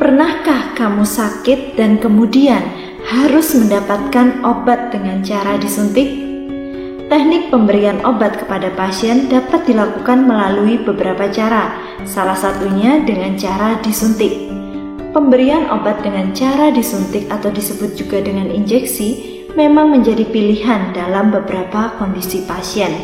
Pernahkah kamu sakit dan kemudian harus mendapatkan obat dengan cara disuntik? Teknik pemberian obat kepada pasien dapat dilakukan melalui beberapa cara, salah satunya dengan cara disuntik. Pemberian obat dengan cara disuntik atau disebut juga dengan injeksi memang menjadi pilihan dalam beberapa kondisi pasien.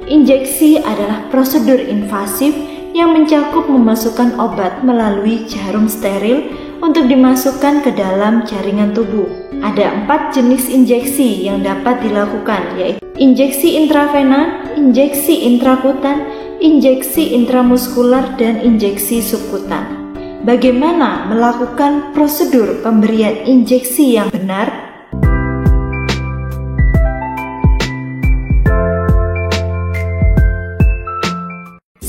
Injeksi adalah prosedur invasif yang mencakup memasukkan obat melalui jarum steril untuk dimasukkan ke dalam jaringan tubuh. Ada 4 jenis injeksi yang dapat dilakukan, yaitu injeksi intravena, injeksi intrakutan, injeksi intramuskular, dan injeksi subkutan. Bagaimana melakukan prosedur pemberian injeksi yang benar?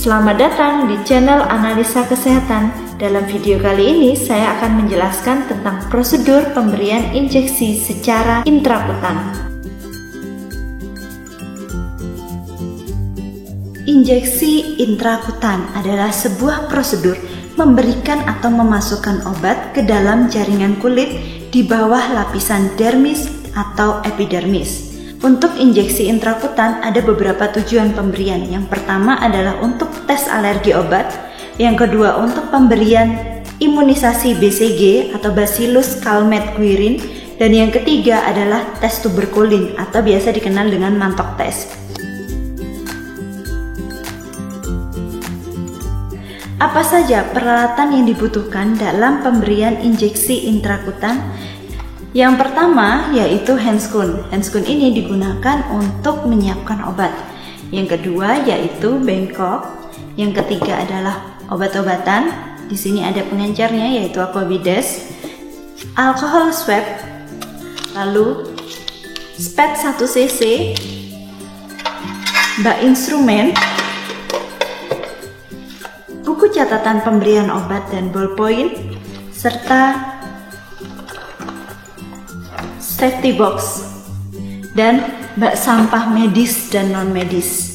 Selamat datang di channel Analisa Kesehatan. Dalam video kali ini saya akan menjelaskan tentang prosedur pemberian injeksi secara intrakutan. Injeksi intrakutan adalah sebuah prosedur memberikan atau memasukkan obat ke dalam jaringan kulit di bawah lapisan dermis atau epidermis. Untuk injeksi intrakutan ada beberapa tujuan pemberian. Yang pertama adalah untuk tes alergi obat, yang kedua untuk pemberian imunisasi BCG atau Bacillus Calmette-Guerin, dan yang ketiga adalah tes tuberkulin atau biasa dikenal dengan mantok tes. Apa saja peralatan yang dibutuhkan dalam pemberian injeksi intrakutan? Yang pertama yaitu handscoon. Handscoon ini digunakan untuk menyiapkan obat. Yang kedua yaitu bengkok. Yang ketiga adalah obat-obatan. Di sini ada pengencernya yaitu aquavides, alcohol swab, lalu spet 1 cc, bak instrumen, buku catatan pemberian obat dan ballpoint, serta safety box, dan bak sampah medis dan non-medis.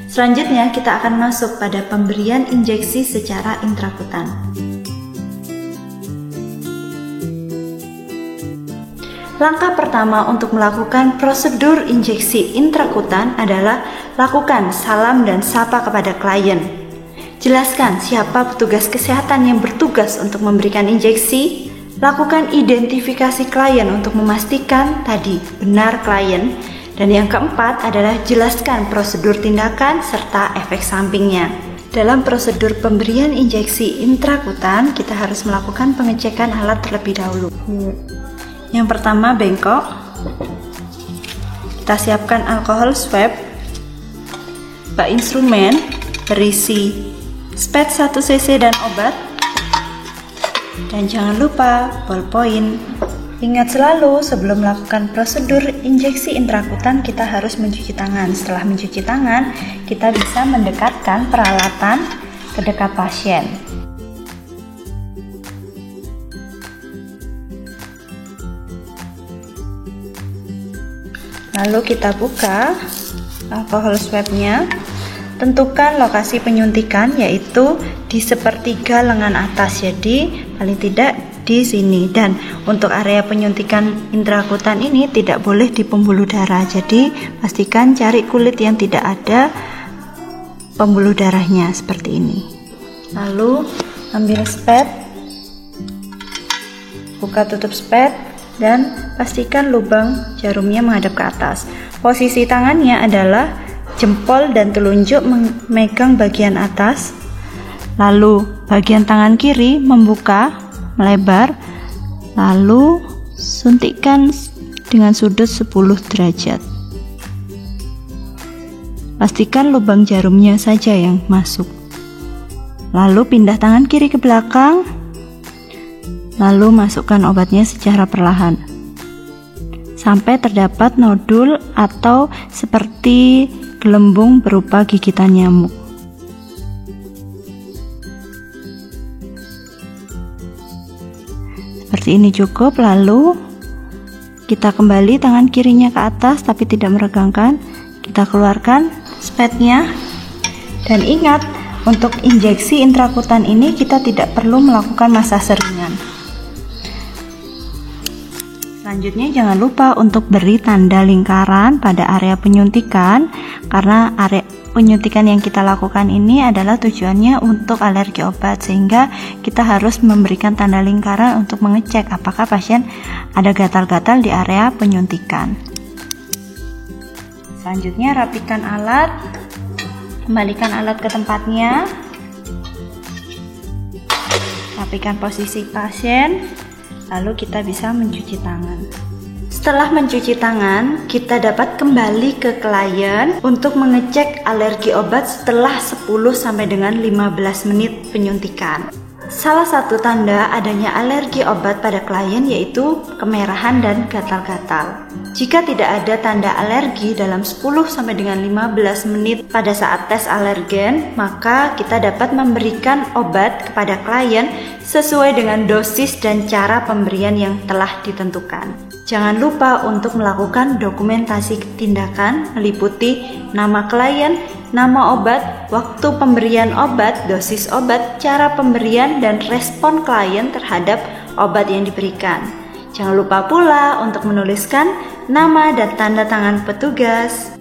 Selanjutnya kita akan masuk pada pemberian injeksi secara intrakutan. Langkah pertama untuk melakukan prosedur injeksi intrakutan adalah lakukan salam dan sapa kepada klien. Jelaskan siapa petugas kesehatan yang bertugas untuk memberikan injeksi. Lakukan identifikasi klien untuk memastikan tadi benar klien. Dan yang keempat adalah jelaskan prosedur tindakan serta efek sampingnya. Dalam prosedur pemberian injeksi intrakutan, kita harus melakukan pengecekan alat terlebih dahulu. Yang pertama bengkok. Kita siapkan alcohol swab, bak instrumen berisi spet 1 cc dan obat. Dan jangan lupa ballpoint. Ingat selalu sebelum melakukan prosedur injeksi intrakutan kita harus mencuci tangan. Setelah mencuci tangan, kita bisa mendekatkan peralatan ke dekat pasien. Lalu kita buka alcohol swabnya. Tentukan lokasi penyuntikan yaitu di sepertiga lengan atas, jadi paling tidak di sini. Dan untuk area penyuntikan intrakutan ini tidak boleh di pembuluh darah, jadi pastikan cari kulit yang tidak ada pembuluh darahnya seperti ini. Lalu ambil spet, buka tutup spet, dan pastikan lubang jarumnya menghadap ke atas. Posisi tangannya adalah jempol dan telunjuk memegang bagian atas, lalu bagian tangan kiri membuka melebar, lalu suntikkan dengan sudut 10 derajat. Pastikan lubang jarumnya saja yang masuk. Lalu pindah tangan kiri ke belakang, lalu masukkan obatnya secara perlahan sampai terdapat nodul atau seperti gelembung berupa gigitan nyamuk. Seperti ini cukup. Lalu kita kembali tangan kirinya ke atas tapi tidak meregangkan. Kita keluarkan spetnya. Dan ingat, Untuk injeksi intrakutan ini kita tidak perlu melakukan masase ringan. Selanjutnya jangan lupa untuk beri tanda lingkaran pada area penyuntikan, karena area penyuntikan yang kita lakukan ini adalah tujuannya untuk alergi obat, sehingga kita harus memberikan tanda lingkaran untuk mengecek apakah pasien ada gatal-gatal di area penyuntikan. Selanjutnya rapikan alat. Kembalikan alat ke tempatnya. Rapikan posisi pasien, lalu kita bisa mencuci tangan. Setelah mencuci tangan, kita dapat kembali ke klien untuk mengecek alergi obat setelah 10 sampai dengan 15 menit penyuntikan. Salah satu tanda adanya alergi obat pada klien yaitu kemerahan dan gatal-gatal. Jika tidak ada tanda alergi dalam 10 sampai dengan 15 menit pada saat tes alergen, maka kita dapat memberikan obat kepada klien sesuai dengan dosis dan cara pemberian yang telah ditentukan. Jangan lupa untuk melakukan dokumentasi tindakan meliputi nama klien, nama obat, waktu pemberian obat, dosis obat, cara pemberian, dan respon klien terhadap obat yang diberikan. Jangan lupa pula untuk menuliskan nama dan tanda tangan petugas.